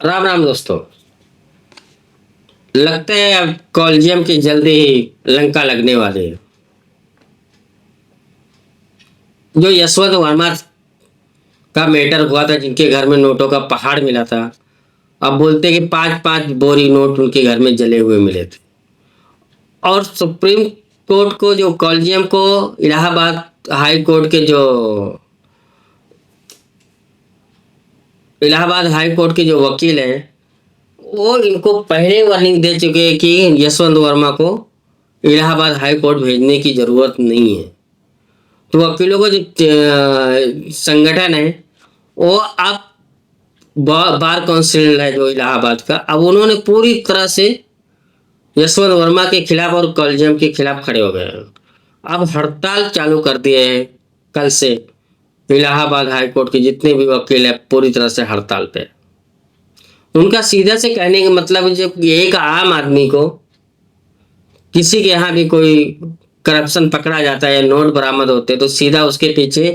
राम राम दोस्तों। लगता है अब कॉलेजियम की जल्दी ही लंका लगने वाली है। जो यशवंत वर्मा का मैटर हुआ था, जिनके घर में नोटों का पहाड़ मिला था, अब बोलते हैं कि 5-5 बोरी नोट उनके घर में जले हुए मिले थे। और सुप्रीम कोर्ट को, जो कॉलेजियम को, इलाहाबाद हाई कोर्ट के जो इलाहाबाद हाई कोर्ट के जो वकील हैं, वो इनको पहले वार्निंग दे चुके हैं कि यशवंत वर्मा को इलाहाबाद हाई कोर्ट भेजने की जरूरत नहीं है। तो वकीलों का जो संगठन है, वो अब बार काउंसिल है जो इलाहाबाद का, अब उन्होंने पूरी तरह से यशवंत वर्मा के खिलाफ और कॉलेजियम के खिलाफ खड़े हो गए हैं। अब हड़ताल चालू कर दिए हैं। कल से इलाहाबाद हाई कोर्ट के जितने भी वकील हैं पूरी तरह से हड़ताल पे। उनका सीधा से कहने का मतलब है, जब एक आम आदमी को किसी के यहाँ भी कोई करप्शन पकड़ा जाता है या नोट बरामद होते हैं, तो सीधा उसके पीछे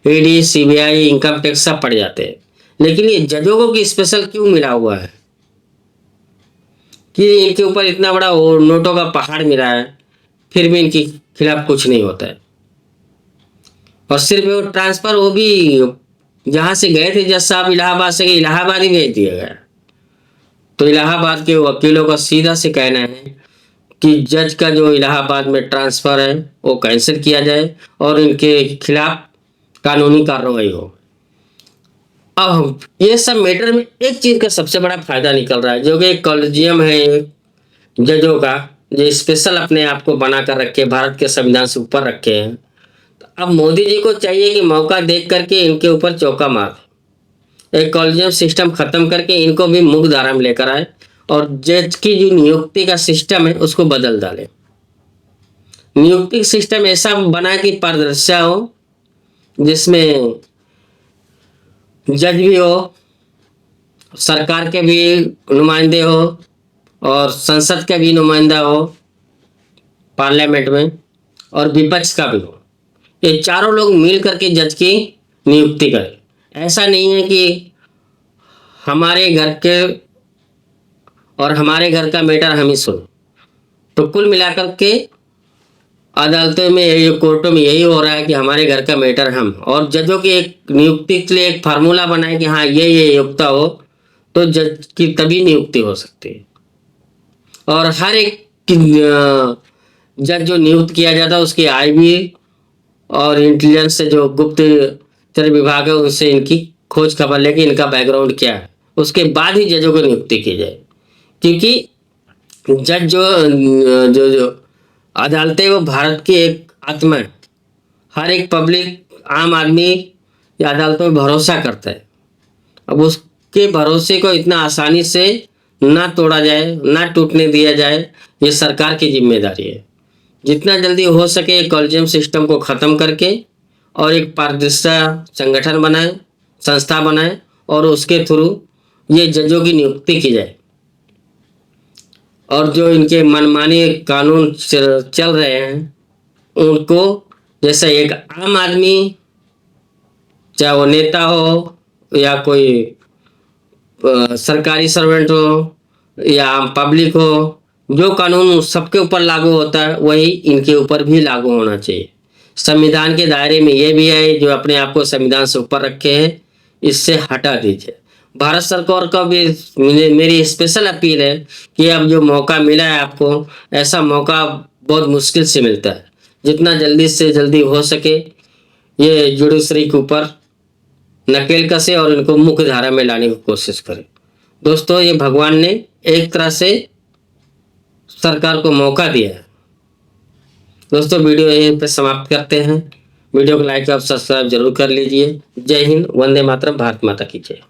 ईडी, सीबीआई, इनकम टैक्स सब पड़ जाते हैं। लेकिन ये जजों को कि स्पेशल क्यों मिला हुआ है कि इनके ऊपर इतना बड़ा नोटों का पहाड़ मिला है, फिर भी इनके खिलाफ कुछ नहीं होता है। और सिर्फ वो ट्रांसफर, वो भी जहां से गए थे जज साहब इलाहाबाद से, इलाहाबाद ही भेज दिया गया। तो इलाहाबाद के वकीलों का सीधा से कहना है कि जज का जो इलाहाबाद में ट्रांसफर है वो कैंसिल किया जाए और इनके खिलाफ कानूनी कार्रवाई हो। अब ये सब मैटर में एक चीज का सबसे बड़ा फायदा निकल रहा है, जो कि कॉलेजियम है जजों का, जो स्पेशल अपने आप को बना कर रखे, भारत के संविधान से ऊपर रखे हैं। तो अब मोदी जी को चाहिए कि मौका देख करके इनके ऊपर चौका मार, एक कॉलेजियम सिस्टम खत्म करके इनको भी मुख्य धारा में लेकर आए और जज की जो नियुक्ति का सिस्टम है उसको बदल डाले। नियुक्ति सिस्टम ऐसा बना कि पारदर्शिता हो, जिसमें जज भी हो, सरकार के भी नुमाइंदे हो और संसद का भी नुमाइंदा हो पार्लियामेंट में, और विपक्ष का भी हो। ये चारों लोग मिल करके जज की नियुक्ति करें। ऐसा नहीं है कि हमारे घर के और हमारे घर का मैटर हम ही सुनो। तो कुल मिलाकर के अदालतों में, यही कोर्टों में यही हो रहा है कि हमारे घर का मैटर हम, और जजों की एक नियुक्ति के लिए एक फार्मूला बनाए कि हाँ ये योग्यता हो तो जज की तभी नियुक्ति हो सकती है। और हर एक जज जो नियुक्त किया जाता है उसकी आय भी और इंटेलिजेंस से, जो गुप्तचर विभाग है, उससे इनकी खोज खबर लेके इनका बैकग्राउंड क्या है, उसके बाद ही जजों को नियुक्ति की जाए। क्योंकि जज जो जो अदालतें, वो भारत की एक आत्मा है। हर एक पब्लिक, आम आदमी या अदालतों में भरोसा करता है। अब उसके भरोसे को इतना आसानी से ना तोड़ा जाए, ना टूटने दिया जाए, ये सरकार की जिम्मेदारी है। जितना जल्दी हो सके कॉलेजियम सिस्टम को ख़त्म करके और एक पारदर्शिता संगठन बनाए, संस्था बनाए और उसके थ्रू ये जजों की नियुक्ति की जाए। और जो इनके मनमाने कानून चल रहे हैं उनको, जैसे एक आम आदमी, चाहे वो नेता हो या कोई सरकारी सर्वेंट हो या आम पब्लिक हो, जो कानून सबके ऊपर लागू होता है वही इनके ऊपर भी लागू होना चाहिए। संविधान के दायरे में ये भी है, जो अपने आप को संविधान से ऊपर रखे हैं, इससे हटा दीजिए। भारत सरकार का भी मेरी स्पेशल अपील है कि अब जो मौका मिला है आपको, ऐसा मौका बहुत मुश्किल से मिलता है। जितना जल्दी से जल्दी हो सके ये जुडिशरी के ऊपर नकेल कसे और इनको मुख्य धारा में लाने की कोशिश करें। दोस्तों, ये भगवान ने एक तरह से सरकार को मौका दिया है। दोस्तों, वीडियो यहीं पे समाप्त करते हैं। वीडियो को लाइक और सब्सक्राइब जरूर कर लीजिए। जय हिंद, वंदे मातरम, भारत माता की जय।